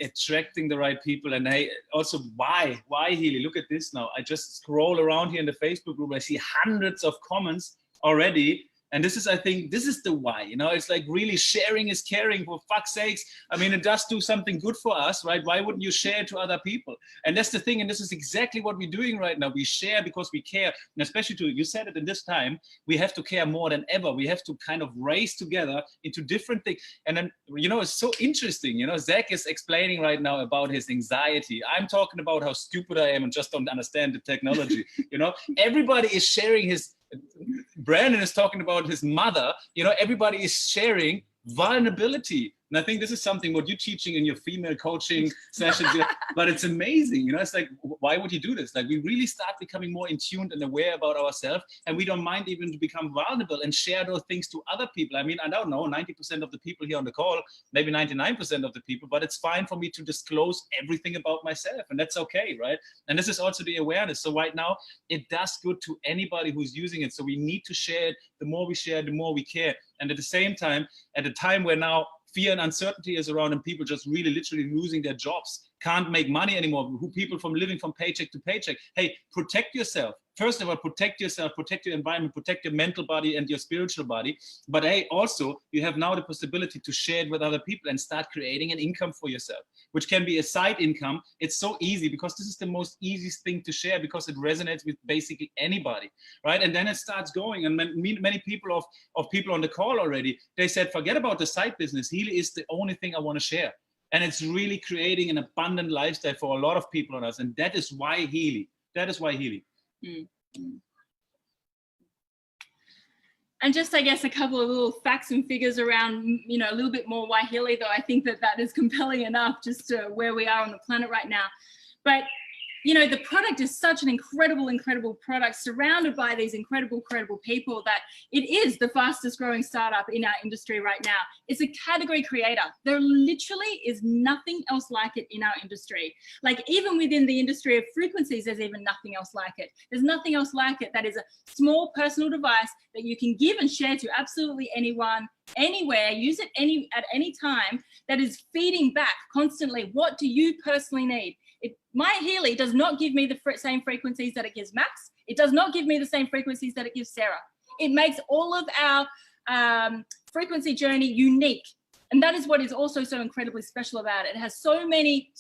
the right people. And hey, also why Healy? Look at this now. I just scroll around here in the Facebook group, I see hundreds of comments already. And this is, I think, this is the why, you know, it's like really sharing is caring, for fuck's sakes. I mean, it does do something good for us, right? Why wouldn't you share it to other people? And that's the thing. And this is exactly what we're doing right now. We share because we care. And especially you said it in this time, we have to care more than ever. We have to kind of race together into different things. And then, you know, it's so interesting, you know, Zach is explaining right now about his anxiety. I'm talking about how stupid I am and just don't understand the technology. You know, everybody is sharing Brandon is talking about his mother, you know, everybody is sharing vulnerability. And I think this is something what you're teaching in your female coaching sessions, but it's amazing, you know, it's like, why would you do this? Like, we really start becoming more in tune and aware about ourselves, and we don't mind even to become vulnerable and share those things to other people. I mean, I don't know, 90% of the people here on the call, maybe 99% of the people, but it's fine for me to disclose everything about myself, and that's okay, right? And this is also the awareness. So right now, it does good to anybody who's using it. So we need to share it. The more we share, the more we care. And at the same time, at a time where now fear and uncertainty is around and people just really literally losing their jobs, can't make money anymore, people from living from paycheck to paycheck. Hey, protect yourself. First of all, protect yourself, protect your environment, protect your mental body and your spiritual body. But hey, also, you have now the possibility to share it with other people and start creating an income for yourself, which can be a side income. It's so easy because this is the most easiest thing to share because it resonates with basically anybody, right? And then it starts going. And many people of people on the call already, they said, forget about the side business. Healy is the only thing I want to share. And it's really creating an abundant lifestyle for a lot of people on us. And that is why Healy. That is why Healy. And just, I guess, a couple of little facts and figures around, you know, a little bit more why Healy, though I think that that is compelling enough just to where we are on the planet right now. But, you know, the product is such an incredible, incredible product surrounded by these incredible, incredible people that it is the fastest growing startup in our industry right now. It's a category creator. There literally is nothing else like it in our industry. Like even within the industry of frequencies, there's even nothing else like it. There's nothing else like it that is a small personal device that you can give and share to absolutely anyone, anywhere, use it at any time, that is feeding back constantly. What do you personally need? My Healy does not give me the same frequencies that it gives Max. It does not give me the same frequencies that it gives Sarah. It makes all of our frequency journey unique. And that is what is also so incredibly special about it. It has so many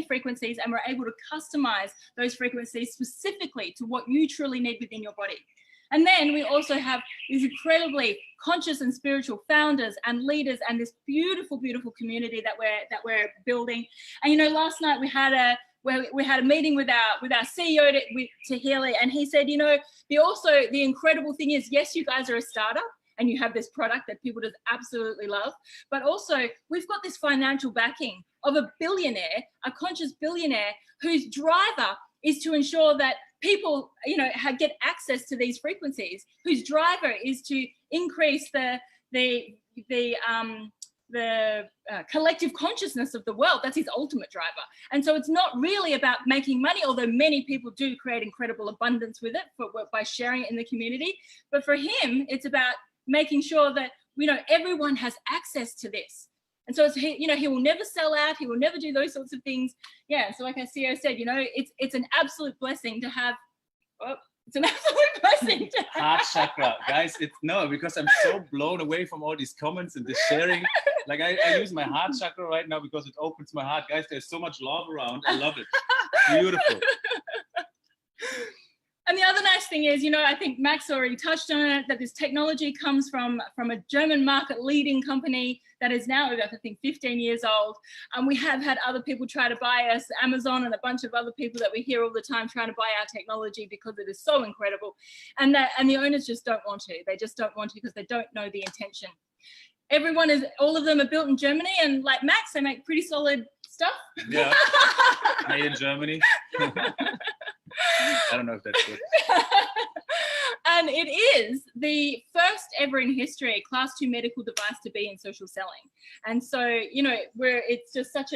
frequencies, and we're able to customize those frequencies specifically to what you truly need within your body. And then we also have these incredibly conscious and spiritual founders and leaders, and this beautiful, beautiful community that we're building. And you know, last night we had a meeting with our CEO to Healy, and he said, you know, the incredible thing is, yes, you guys are a startup and you have this product that people just absolutely love, but also we've got this financial backing of a billionaire, a conscious billionaire, whose driver is to ensure that people, you know, get access to these frequencies, whose driver is to increase the collective consciousness of the world. That's his ultimate driver. And so it's not really about making money, although many people do create incredible abundance with it by sharing it in the community. But for him, it's about making sure that, you know, everyone has access to this. And so, you know, he will never sell out. He will never do those sorts of things. Yeah. So like our CEO said, you know, it's an absolute blessing to have. Oh, it's an absolute blessing to have. Heart chakra, guys. Because I'm so blown away from all these comments and the sharing. Like I use my heart chakra right now because it opens my heart, guys. There's so much love around. I love it. Beautiful. And the other nice thing is, you know, I think Max already touched on it, that this technology comes from a German market leading company that is now, I think, 15 years old. And we have had other people try to buy us, Amazon and a bunch of other people that we hear all the time trying to buy our technology because it is so incredible. And the owners just don't want to. They just don't want to because they don't know the intention. All of them are built in Germany, and like Max, they make pretty solid stuff. Yeah, made in Germany. I don't know if that's good. And it is the first ever in history Class 2 medical device to be in social selling. And so, you know, it's just such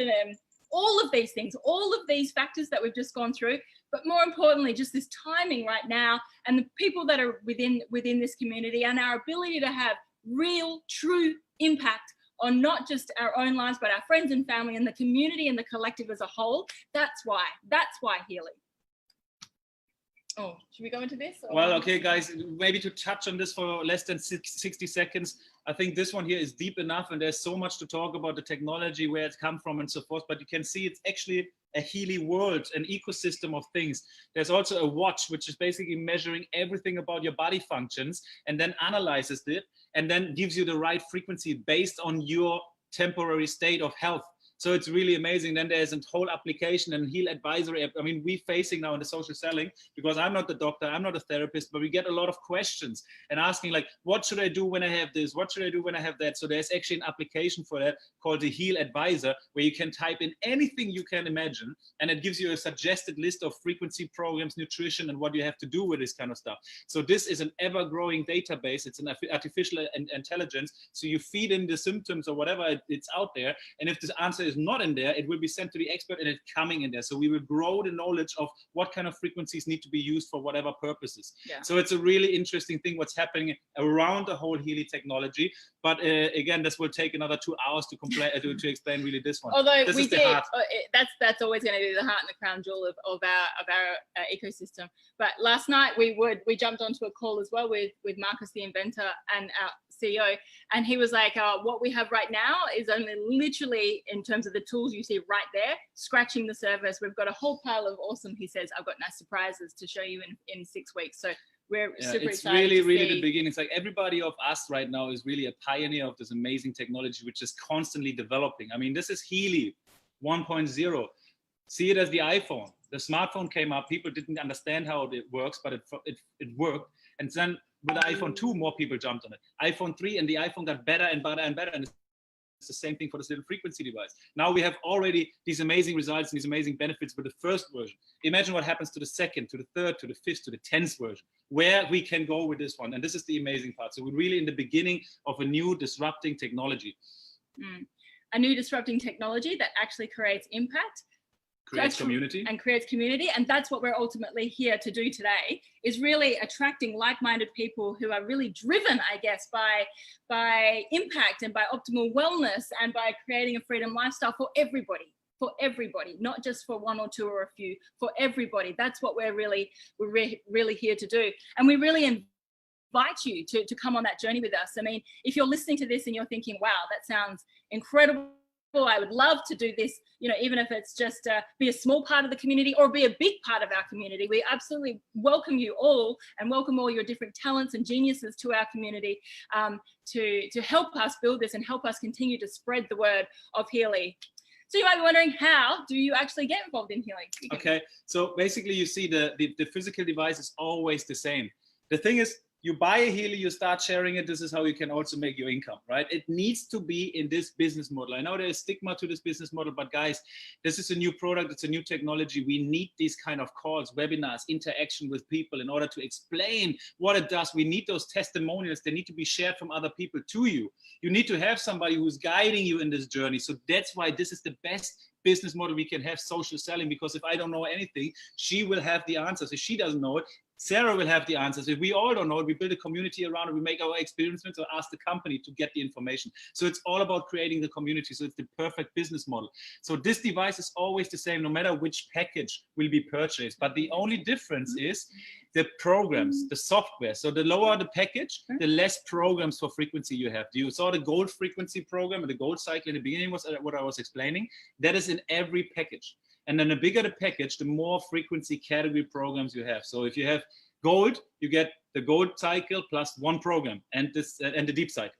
all of these things, all of these factors that we've just gone through, but more importantly, just this timing right now and the people that are within this community and our ability to have real, true impact on not just our own lives, but our friends and family and the community and the collective as a whole. That's why Healy. Oh, should we go into this? Well, okay, guys, maybe to touch on this for less than 60 seconds. I think this one here is deep enough, and there's so much to talk about the technology, where it's come from and so forth, but you can see it's actually a Healy world, an ecosystem of things. There's also a watch, which is basically measuring everything about your body functions and then analyzes it and then gives you the right frequency based on your temporary state of health. So it's really amazing. Then there's a whole application and Heal advisory app. I mean, we're facing now in the social selling, because I'm not the doctor, I'm not a therapist, but we get a lot of questions and asking like, what should I do when I have this? What should I do when I have that? So there's actually an application for that called the Heal Advisor, where you can type in anything you can imagine, and it gives you a suggested list of frequency programs, nutrition, and what you have to do with this kind of stuff. So this is an ever-growing database. It's an artificial intelligence. So you feed in the symptoms or whatever it's out there, and if this answer is not in there, it will be sent to the expert and it's coming in there. So we will grow the knowledge of what kind of frequencies need to be used for whatever purposes. Yeah. So it's a really interesting thing what's happening around the whole Healy technology. But again, this will take another 2 hours to explain really this one. Although this we did, that's always going to be the heart and the crown jewel of our ecosystem. But last night we jumped onto a call as well with Marcus, the inventor, and our CEO, and he was like, what we have right now is only literally, in terms of the tools you see right there, scratching the surface. We've got a whole pile of awesome, he says, I've got nice surprises to show you in 6 weeks. So we're super excited. It's really the beginning. It's like everybody of us right now is really a pioneer of this amazing technology, which is constantly developing. I mean, this is Healy. 1.0. See it as the iPhone. The smartphone came up, people didn't understand how it works, but it worked. And then with iPhone 2, more people jumped on it. iPhone 3 and the iPhone got better and better and better. And it's the same thing for this little frequency device. Now we have already these amazing results and these amazing benefits with the first version. Imagine what happens to the second, to the third, to the fifth, to the 10th version, where we can go with this one. And this is the amazing part. So we're really in the beginning of a new disrupting technology. A new disrupting technology that actually creates impact. Creates community. And creates community. And that's what we're ultimately here to do today, is really attracting like-minded people who are really driven, I guess, by impact and by optimal wellness and by creating a freedom lifestyle for everybody, not just for one or two or a few, for everybody. That's what we're really here to do. And we really invite you to come on that journey with us. I mean, if you're listening to this and you're thinking, wow, that sounds incredible, I would love to do this, you know, even if it's just be a small part of the community or be a big part of our community. We absolutely welcome you all and welcome all your different talents and geniuses to our community to help us build this and help us continue to spread the word of Healy. So you might be wondering, how do you actually get involved in Healy? Okay, so basically you see the physical device is always the same. The thing is, you buy a Healy, you start sharing it. This is how you can also make your income, right? It needs to be in this business model. I know there's stigma to this business model, but guys, this is a new product. It's a new technology. We need these kind of calls, webinars, interaction with people in order to explain what it does. We need those testimonials. They need to be shared from other people to you. You need to have somebody who's guiding you in this journey. So that's why this is the best business model we can have, social selling, because if I don't know anything, she will have the answers. If she doesn't know it, Sarah will have the answers. If we all don't know it, we build a community around it, we make our experiments or ask the company to get the information. So it's all about creating the community. So it's the perfect business model. So this device is always the same, no matter which package will be purchased. But the only difference is the programs, the software. So the lower the package, the less programs for frequency you have. You saw the gold frequency program and the gold cycle in the beginning was what I was explaining. That is in every package. And then the bigger the package, the more frequency category programs you have. So if you have gold, you get the gold cycle plus one program and the deep cycle.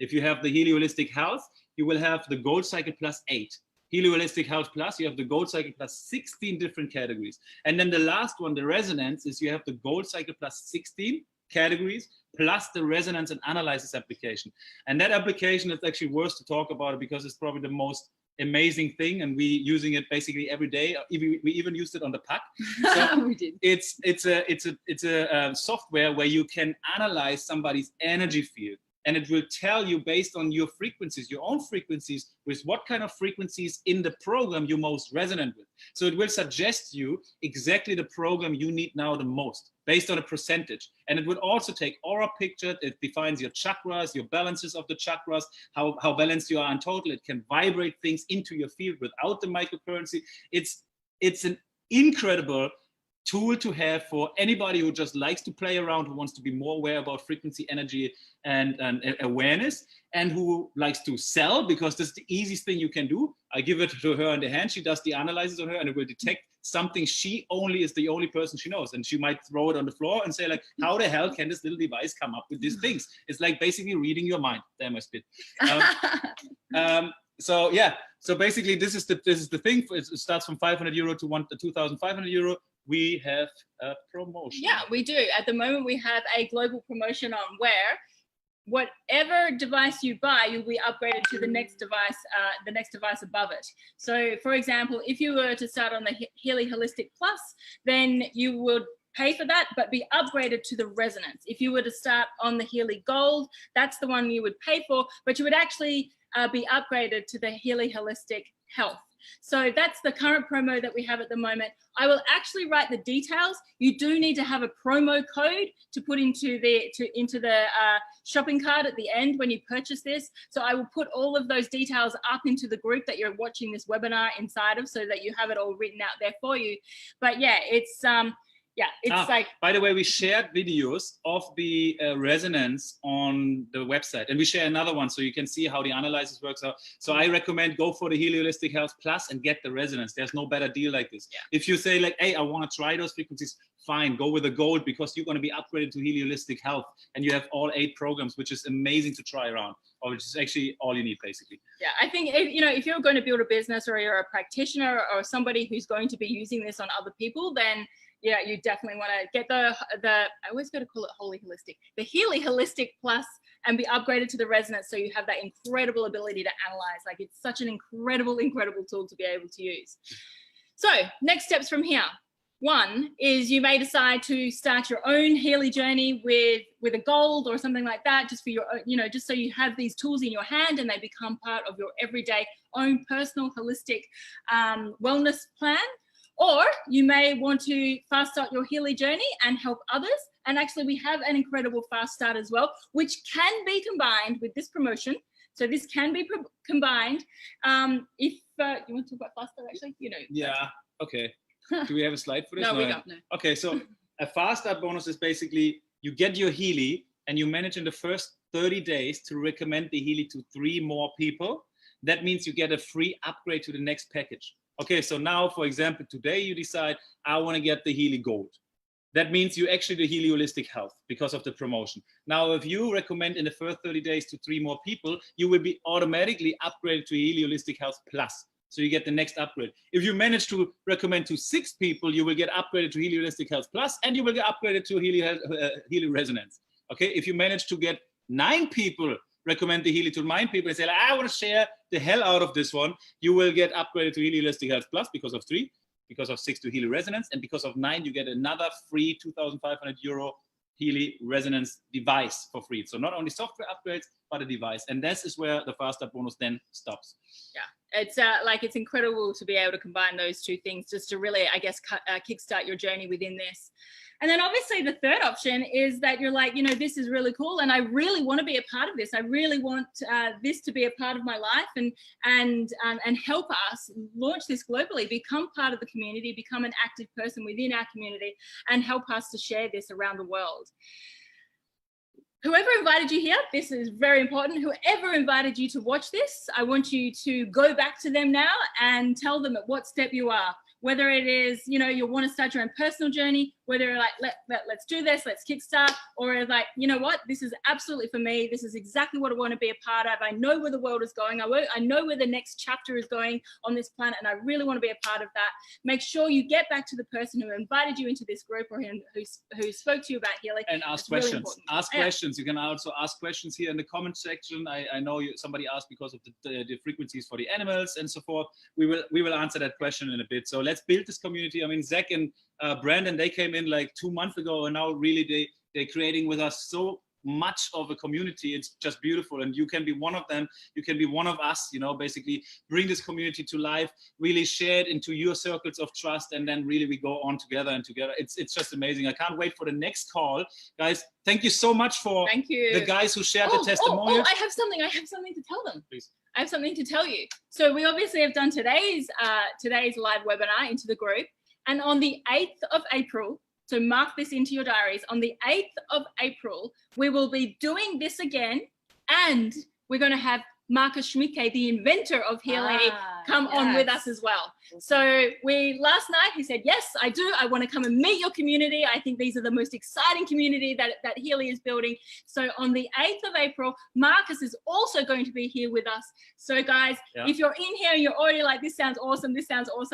If you have the Healy Holistic Health, you will have the gold cycle plus 8. Healy Holistic Health Plus, you have the gold cycle plus 16 different categories. And then the last one, the resonance, is you have the gold cycle plus 16 categories plus the resonance and analysis application. And that application is actually worth to talk about it because it's probably the most amazing thing, and we using it basically every day. We even used it on the pack. So we did. It's a software where you can analyze somebody's energy field, and it will tell you based on your frequencies, your own frequencies, with what kind of frequencies in the program you're most resonant with. So it will suggest you exactly the program you need now the most, based on a percentage. And it will also take aura picture. It defines your chakras, your balances of the chakras, how balanced you are in total. It can vibrate things into your field without the microcurrency. It's an incredible tool to have for anybody who just likes to play around, who wants to be more aware about frequency, energy, and awareness, and who likes to sell, because this is the easiest thing you can do. I give it to her in the hand. She does the analysis on her, and it will detect something she only is the only person she knows. And she might throw it on the floor and say, like, how the hell can this little device come up with these things? It's like basically reading your mind. Damn, I spit. So yeah, so basically this is the thing. It starts from 500 euro to 2,500 euro. We have a promotion. Yeah, we do. At the moment, we have a global promotion on where whatever device you buy, you'll be upgraded to the next device above it. So, for example, if you were to start on the Healy Holistic Plus, then you would pay for that, but be upgraded to the resonance. If you were to start on the Healy Gold, that's the one you would pay for, but you would actually be upgraded to the Healy Holistic Health. So that's the current promo that we have at the moment. I will actually write the details. You do need to have a promo code to put into the shopping cart at the end when you purchase this. So I will put all of those details up into the group that you're watching this webinar inside of, so that you have it all written out there for you. But yeah, it's like, by the way, we shared videos of the resonance on the website, and we share another one so you can see how the analysis works out. So I recommend go for the Healy Holistic Health Plus and get the resonance. There's no better deal like this. Yeah. If you say like, hey, I want to try those frequencies, fine, go with the gold, because you're going to be upgraded to Healy Holistic Health, and you have all 8 programs, which is amazing to try around. which is actually all you need basically. Yeah, I think if you're going to build a business or you're a practitioner or somebody who's going to be using this on other people, then yeah, you definitely want to get the I always got to call it the Healy Holistic Plus, and be upgraded to the Resonance, so you have that incredible ability to analyze. Like, it's such an incredible tool to be able to use. So next steps from here. One is you may decide to start your own Healy journey with a gold or something like that, just for your, just so you have these tools in your hand and they become part of your everyday own personal holistic wellness plan. Or you may want to fast start your Healy journey and help others. And actually, we have an incredible fast start as well, which can be combined with this promotion. So this can be combined. If you want to talk about fast start, actually, Yeah. Okay. Do we have a slide for this? No, we don't. No. Okay, so a fast start bonus is basically you get your Healy and you manage in the first 30 days to recommend the Healy to 3 more people. That means you get a free upgrade to the next package. Okay, so now, for example, today you decide, I want to get the Healy Gold. That means you actually the Healy Holistic Health because of the promotion. Now, if you recommend in the first 30 days to 3 more people, you will be automatically upgraded to Healy Holistic Health Plus. So you get the next upgrade. If you manage to recommend to 6 people, you will get upgraded to Healy Holistic Health Plus, and you will get upgraded to Healy Resonance. Okay, if you manage to get 9 people recommend the Healy to 9 people and say, I want to share the hell out of this one, you will get upgraded to Healy Holistic Health Plus because of 3, because of 6 to Healy Resonance, and because of 9, you get another free €2,500 Healy Resonance device for free. So not only software upgrades, but a device. And this is where the fast start bonus then stops. Yeah, it's incredible to be able to combine those 2 things just to really, I guess, kickstart your journey within this. And then obviously the third option is that you're like, this is really cool and I really want to be a part of this. I really want this to be a part of my life and help us launch this globally, become part of the community, become an active person within our community, and help us to share this around the world. Whoever invited you here, this is very important. Whoever invited you to watch this, I want you to go back to them now and tell them at what step you are. Whether it is, you want to start your own personal journey, whether you're like, let's do this, let's kickstart, or like, what, this is absolutely for me. This is exactly what I want to be a part of. I know where the world is going. I know where the next chapter is going on this planet, and I really want to be a part of that. Make sure you get back to the person who invited you into this group or who spoke to you about Healy. And ask questions. Ask questions. You can also ask questions here in the comment section. I know somebody asked because of the frequencies for the animals and so forth. We will answer that question in a bit. So let's build this community. I mean, Zach and Brandon, they came in like 2 months ago, and now really they're creating with us so much of a community. It's just beautiful, and you can be one of them. You can be one of us, basically bring this community to life, really share it into your circles of trust, and then really we go on together and together. It's just amazing. I can't wait for the next call. Guys, thank you so much for the guys who shared the testimonials. I have something to tell them. Please. I have something to tell you. So we obviously have done today's live webinar into the group, and on the 8th of April, so mark this into your diaries, on the 8th of April, we will be doing this again, and we're going to have Marcus Schmidtke, the inventor of Healy, come on with us as well. So last night he said, yes, I do. I want to come and meet your community. I think these are the most exciting community that Healy is building. So on the 8th of April, Marcus is also going to be here with us. So guys, if you're in here and you're already like, this sounds awesome,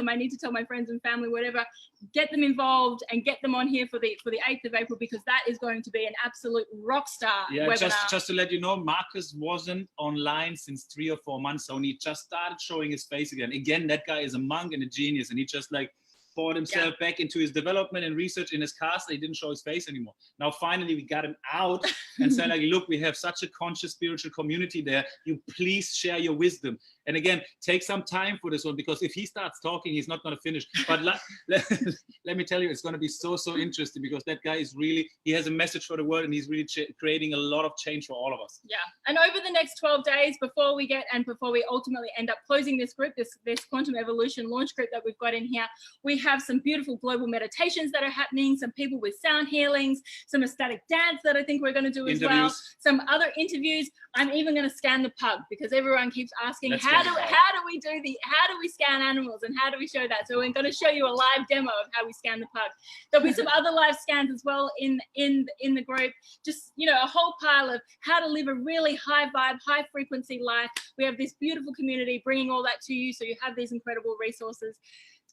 I need to tell my friends and family, whatever, get them involved and get them on here for the 8th of April, because that is going to be an absolute rock star webinar. Just to let you know, Marcus wasn't online since 3 or 4 months, so he just started showing his face again. That guy is a monk and a genius, and he just like poured himself back into his development and research in his cast. He didn't show his face anymore. Now finally we got him out and said, like, look, we have such a conscious spiritual community there. You please share your wisdom. And again, take some time for this one, because if he starts talking, he's not going to finish. But let me tell you, it's going to be so interesting, because that guy is really, he has a message for the world, and he's really creating a lot of change for all of us. Yeah. And over the next 12 days, before we ultimately end up closing this group, this Quantum Evolution launch group that we've got in here, we have some beautiful global meditations that are happening, some people with sound healings, some ecstatic dance that I think we're going to do as well, some other interviews. I'm even going to scan the pug, because everyone keeps asking, how do we scan animals, and how do we show that? So we're going to show you a live demo of how we scan the pug. There'll be some other live scans as well in the group. Just, you know, a whole pile of how to live a really high vibe, high frequency life. We have this beautiful community bringing all that to you, so you have these incredible resources.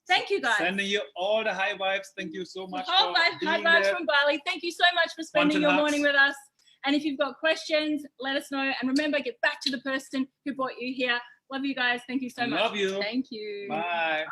Thank you, guys. Sending you all the high vibes. Thank you so much. High vibes from Bali. Thank you so much for spending your morning with us. And if you've got questions, let us know. And remember, get back to the person who brought you here. Love you guys. Thank you so much. Love you. Thank you. Bye.